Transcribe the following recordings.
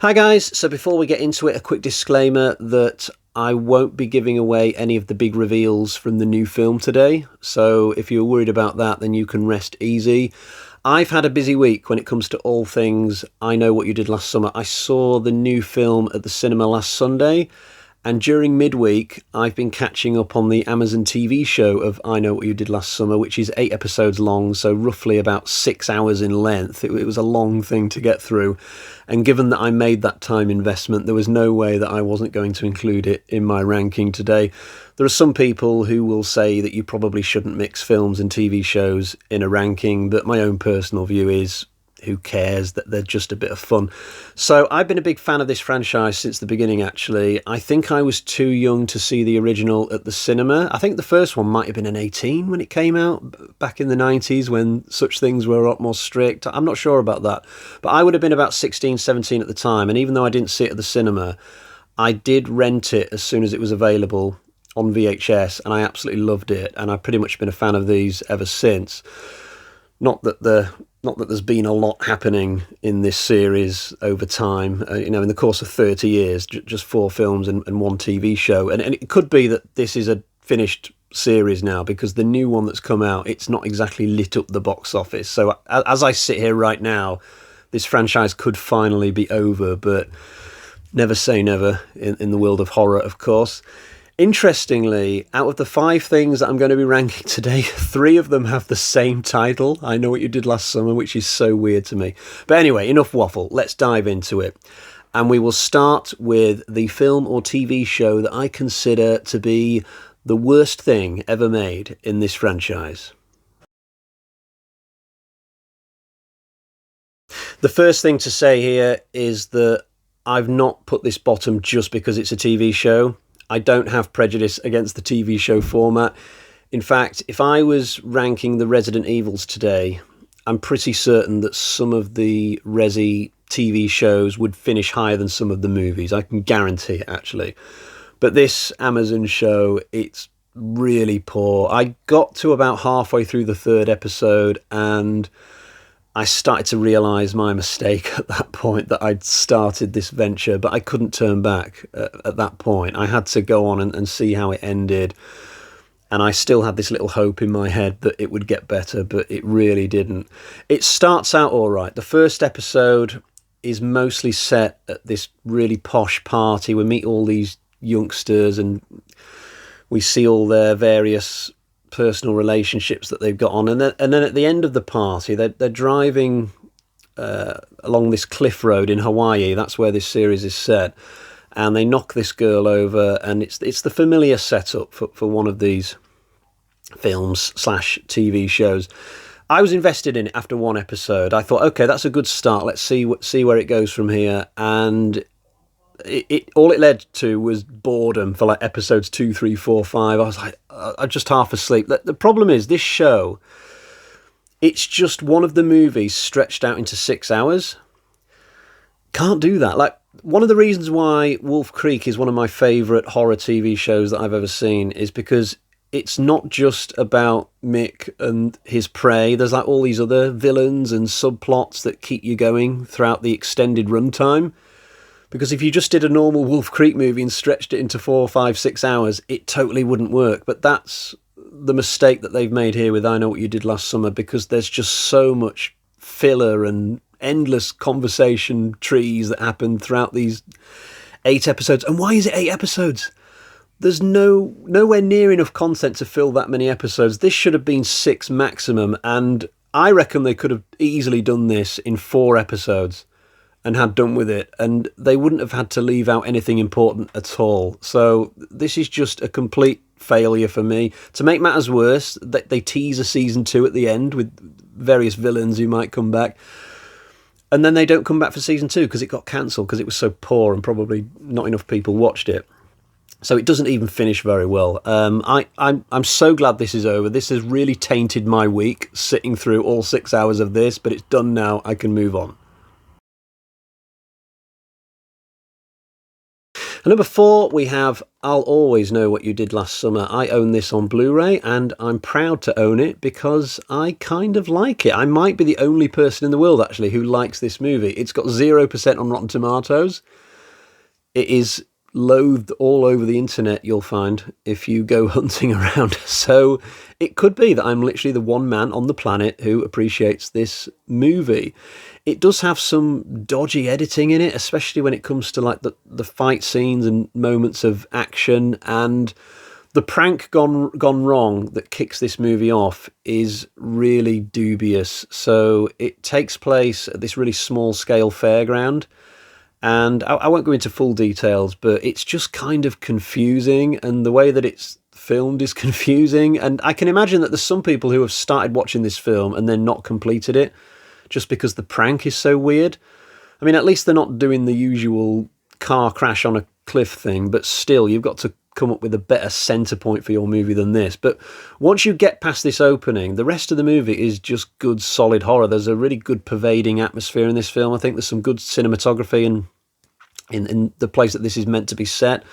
Hi guys, so before we get into it, a quick disclaimer that I won't be giving away any of the big reveals from the new film today, so if you're worried about that then you can rest easy. I've had a busy week when it comes to all things I Know What You Did Last Summer. I saw the new film at the cinema last Sunday, and during midweek, I've been catching up on the Amazon TV show of I Know What You Did Last Summer, which is 8 episodes long, so roughly about 6 hours in length. It was a long thing to get through. And given that I made that time investment, there was no way that I wasn't going to include it in my ranking today. There are some people who will say that you probably shouldn't mix films and TV shows in a ranking, but my own personal view is, who cares, that they're just a bit of fun. So I've been a big fan of this franchise since the beginning, actually. I think I was too young to see the original at the cinema. I think the first one might have been an 18 when it came out back in the 90s, when such things were a lot more strict. I'm not sure about that, but I would have been about 16, 17 at the time, and even though I didn't see it at the cinema, I did rent it as soon as it was available on VHS, and I absolutely loved it, and I've pretty much been a fan of these ever since. Not that there's been a lot happening in this series over time, in the course of 30 years, just 4 films and 1 TV show. And it could be that this is a finished series now, because the new one that's come out, it's not exactly lit up the box office. So as I sit here right now, this franchise could finally be over, but never say never in the world of horror, of course. Interestingly, out of the 5 things that I'm going to be ranking today, 3 of them have the same title, I Know What You Did Last Summer, which is so weird to me. But anyway, enough waffle, let's dive into it. And we will start with the film or TV show that I consider to be the worst thing ever made in this franchise. The first thing to say here is that I've not put this bottom just because it's a TV show. I don't have prejudice against the TV show format. In fact, if I was ranking the Resident Evils today, I'm pretty certain that some of the Resi TV shows would finish higher than some of the movies. I can guarantee it, actually. But this Amazon show, it's really poor. I got to about halfway through the 3rd episode and I started to realise my mistake at that point, that I'd started this venture, but I couldn't turn back at that point. I had to go on and see how it ended. And I still had this little hope in my head that it would get better, but it really didn't. It starts out all right. The first episode is mostly set at this really posh party. We meet all these youngsters and we see all their various personal relationships that they've got on, and then at the end of the party, they're driving along this cliff road in Hawaii. That's where this series is set, and they knock this girl over, and it's the familiar setup for one of these films / TV shows. I was invested in it after 1 episode. I thought, okay, that's a good start. Let's see where it goes from here, and all it led to was boredom for like episodes 2, 3, 4, 5. I was like, I'm just half asleep. The problem is, this show, it's just one of the movies stretched out into 6 hours. Can't do that. Like, one of the reasons why Wolf Creek is one of my favourite horror TV shows that I've ever seen is because it's not just about Mick and his prey. There's like all these other villains and subplots that keep you going throughout the extended runtime. Because if you just did a normal Wolf Creek movie and stretched it into 4, 5, 6 hours, it totally wouldn't work. But that's the mistake that they've made here with I Know What You Did Last Summer, because there's just so much filler and endless conversation trees that happen throughout these 8 episodes. And why is it 8 episodes? There's nowhere near enough content to fill that many episodes. This should have been 6 maximum, and I reckon they could have easily done this in 4 episodes and had done with it, and they wouldn't have had to leave out anything important at all. So this is just a complete failure for me. To make matters worse, they tease a season 2 at the end with various villains who might come back, and then they don't come back for season 2 because it got cancelled because it was so poor and probably not enough people watched it. So it doesn't even finish very well. I'm so glad this is over. This has really tainted my week, sitting through all 6 hours of this, but it's done now. I can move on. And number 4, we have I'll Always Know What You Did Last Summer. I own this on Blu-ray, and I'm proud to own it because I kind of like it. I might be the only person in the world, actually, who likes this movie. It's got 0% on Rotten Tomatoes. It is loathed all over the internet, you'll find, if you go hunting around. So it could be that I'm literally the one man on the planet who appreciates this movie. It does have some dodgy editing in it, especially when it comes to like the fight scenes and moments of action, and the prank gone wrong that kicks this movie off is really dubious. So it takes place at this really small scale fairground. And I won't go into full details, but it's just kind of confusing, and the way that it's filmed is confusing. And I can imagine that there's some people who have started watching this film and then not completed it just because the prank is so weird. I mean, at least they're not doing the usual car crash on a cliff thing, but still, you've got to come up with a better centre point for your movie than this. But once you get past this opening, the rest of the movie is just good, solid horror. There's a really good pervading atmosphere in this film. I think there's some good cinematography and in the place that this is meant to be set.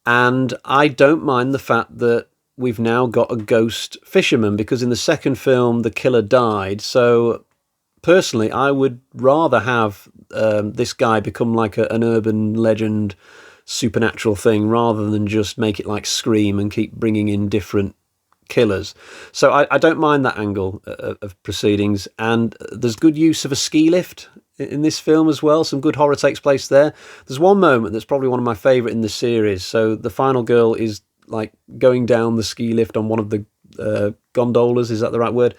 And I don't mind the fact that we've now got a ghost fisherman, because in the second film, the killer died. So personally, I would rather have this guy become like an urban legend, supernatural thing, rather than just make it like Scream and keep bringing in different killers. So I don't mind that angle of proceedings. And there's good use of a ski lift in this film as well. Some good horror takes place there. There's one moment that's probably one of my favourite in the series. So the final girl is like going down the ski lift on one of the gondolas, is that the right word?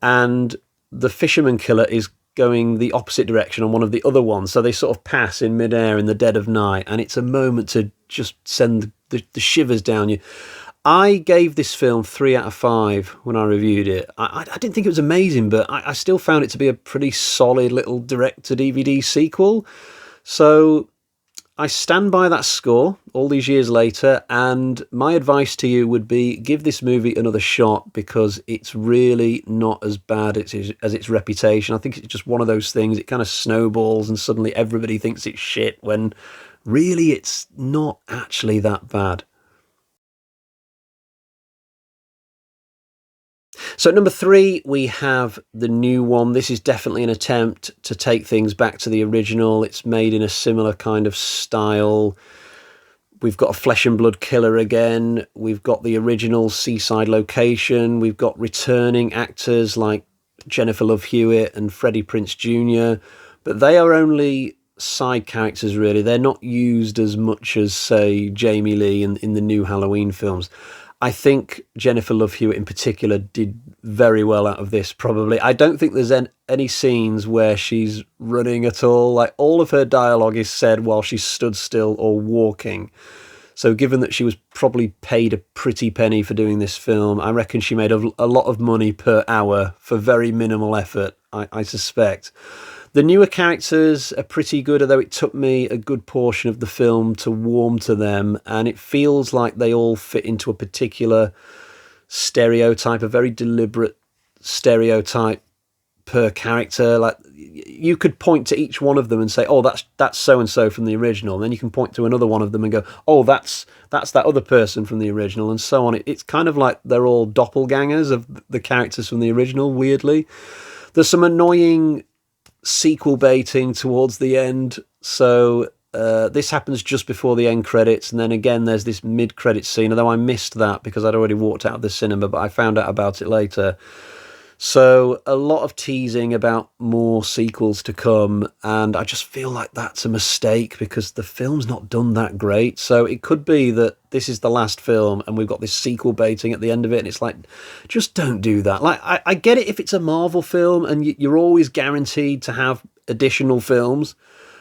And the fisherman killer is going the opposite direction on one of the other ones. So they sort of pass in midair in the dead of night, and it's a moment to just send the shivers down you. I gave this film 3 out of 5 when I reviewed it. I didn't think it was amazing, but I still found it to be a pretty solid little direct-to-DVD sequel. So I stand by that score all these years later, and my advice to you would be give this movie another shot, because it's really not as bad as its reputation. I think it's just one of those things. It kind of snowballs and suddenly everybody thinks it's shit, when really it's not actually that bad. So at number 3, we have the new one. This is definitely an attempt to take things back to the original. It's made in a similar kind of style. We've got a flesh and blood killer again. We've got the original seaside location. We've got returning actors like Jennifer Love Hewitt and Freddie Prinze Jr., but they are only side characters, really. They're not used as much as, say, Jamie Lee in the new Halloween films. I think Jennifer Love Hewitt in particular did very well out of this, probably. I don't think there's any scenes where she's running at all. Like, all of her dialogue is said while she's stood still or walking. So given that she was probably paid a pretty penny for doing this film, I reckon she made a lot of money per hour for very minimal effort, I suspect. The newer characters are pretty good, although it took me a good portion of the film to warm to them, and it feels like they all fit into a particular stereotype, a very deliberate stereotype per character. Like, you could point to each one of them and say, oh, that's so-and-so from the original, and then you can point to another one of them and go, oh, that's that other person from the original, and so on. It's kind of like they're all doppelgangers of the characters from the original, weirdly. There's some annoying sequel baiting towards the end, so this happens just before the end credits, and then again there's this mid-credit scene, although I missed that because I'd already walked out of the cinema, but I found out about it later. So a lot of teasing about more sequels to come, and I just feel like that's a mistake because the film's not done that great. So it could be that this is the last film and we've got this sequel baiting at the end of it, and it's like, just don't do that. Like, I get it if it's a Marvel film and you're always guaranteed to have additional films,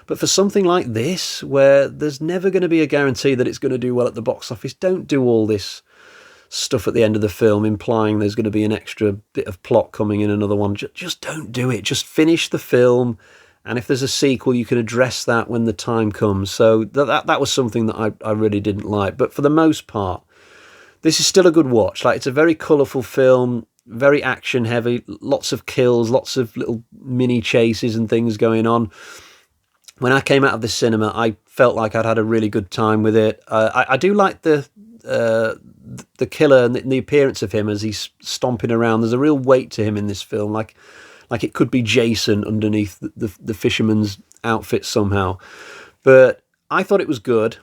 but for something like this, where there's never going to be a guarantee that it's going to do well at the box office, don't do all this stuff at the end of the film implying there's going to be an extra bit of plot coming in another one. Just don't do it. Just finish the film, and if there's a sequel, you can address that when the time comes. So that was something that I really didn't like. But for the most part, this is still a good watch. Like, it's a very colourful film, very action heavy, lots of kills, lots of little mini chases and things going on. When I came out of the cinema, I felt like I'd had a really good time with it. I do like the killer and the appearance of him as he's stomping around. There's a real weight to him in this film, like it could be Jason underneath the fisherman's outfit somehow. But I thought it was good.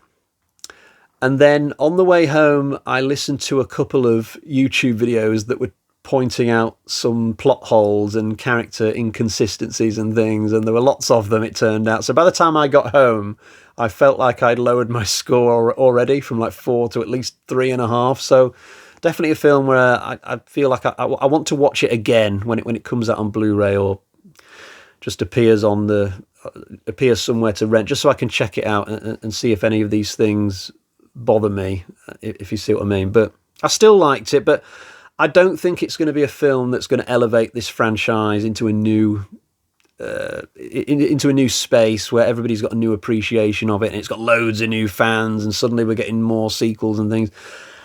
And then on the way home, I listened to a couple of YouTube videos that were pointing out some plot holes and character inconsistencies and things, and there were lots of them, it turned out. So by the time I got home, I felt like I'd lowered my score already from like 4 to at least 3.5. So definitely a film where I feel like I want to watch it again when it comes out on Blu-ray or just appears somewhere to rent, just so I can check it out and see if any of these things bother me, if you see what I mean. But I still liked it, but I don't think it's going to be a film that's going to elevate this franchise into a new space where everybody's got a new appreciation of it and it's got loads of new fans and suddenly we're getting more sequels and things.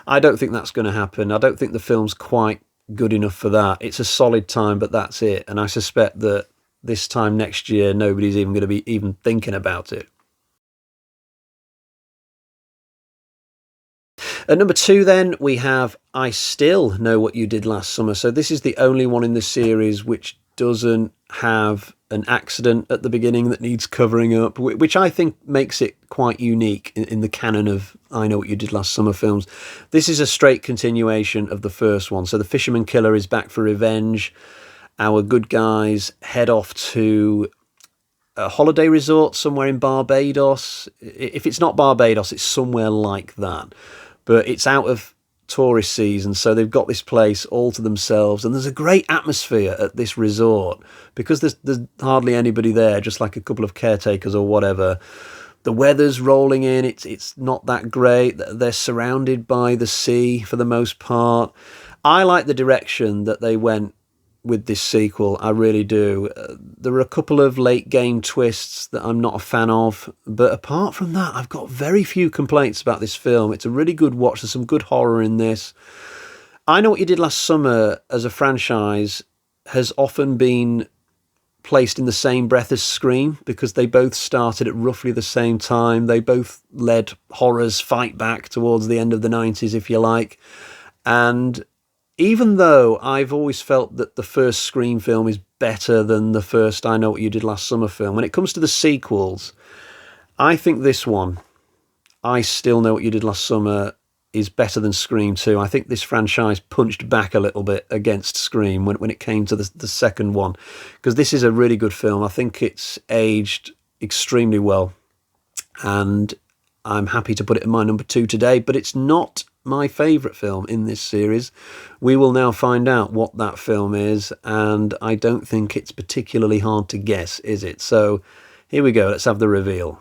I don't think that's going to happen. I don't think the film's quite good enough for that. It's a solid time, but that's it. And I suspect that this time next year, nobody's even going to be even thinking about it. At number 2, then, we have I Still Know What You Did Last Summer. So this is the only one in the series which doesn't have an accident at the beginning that needs covering up, which I think makes it quite unique in the canon of I Know What You Did Last Summer films. This is a straight continuation of the first one. So the fisherman killer is back for revenge. Our good guys head off to a holiday resort somewhere in Barbados. If it's not Barbados, it's somewhere like that. But it's out of tourist season, so they've got this place all to themselves, and there's a great atmosphere at this resort because there's hardly anybody there, just like a couple of caretakers or whatever. The weather's rolling in, it's not that great. They're surrounded by the sea for the most part. I like the direction that they went with this sequel, I really do. There are a couple of late game twists that I'm not a fan of, but apart from that, I've got very few complaints about this film. It's a really good watch. There's some good horror in this. I Know What You Did Last Summer as a franchise has often been placed in the same breath as Scream because they both started at roughly the same time. They both led horror's fight back towards the end of the 90s, if you like. And even though I've always felt that the first Scream film is better than the first I Know What You Did Last Summer film, when it comes to the sequels, I think this one, I Still Know What You Did Last Summer, is better than Scream 2. I think this franchise punched back a little bit against Scream when it came to the second one, because this is a really good film. I think it's aged extremely well, and I'm happy to put it in my number 2 today, but it's not my favourite film in this series. We will now find out what that film is, and I don't think it's particularly hard to guess, is it? So here we go, let's have the reveal.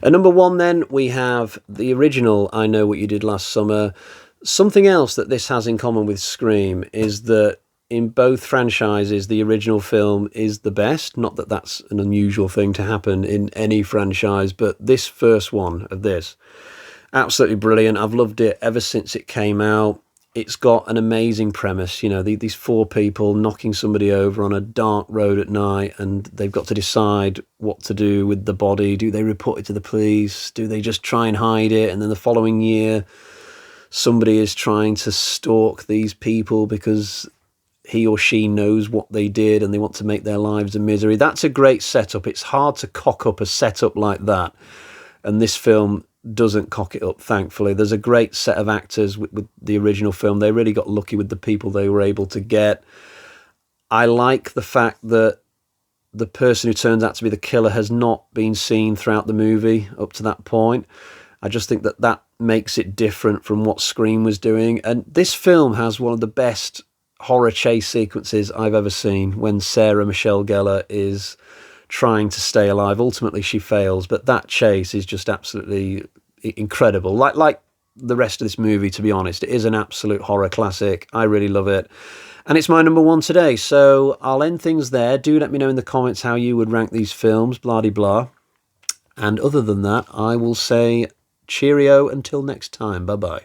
At number 1 then, we have the original I Know What You Did Last Summer. Something else that this has in common with Scream is that in both franchises, the original film is the best. Not that that's an unusual thing to happen in any franchise, but this first one of this, absolutely brilliant. I've loved it ever since it came out. It's got an amazing premise. You know, these 4 people knocking somebody over on a dark road at night, and they've got to decide what to do with the body. Do they report it to the police? Do they just try and hide it? And then the following year, somebody is trying to stalk these people because he or she knows what they did and they want to make their lives a misery. That's a great setup. It's hard to cock up a setup like that, and this film doesn't cock it up, thankfully. There's a great set of actors with the original film. They really got lucky with the people they were able to get. I like the fact that the person who turns out to be the killer has not been seen throughout the movie up to that point. I just think that makes it different from what Scream was doing. And this film has one of the best horror chase sequences I've ever seen, when Sarah Michelle Gellar is trying to stay alive. Ultimately she fails, but that chase is just absolutely incredible. Like the rest of this movie, to be honest. It is an absolute horror classic. I really love it, and it's my number 1 today. So I'll end things there. Do let me know in the comments how you would rank these films, blah de blah. And other than that, I will say cheerio until next time. Bye bye.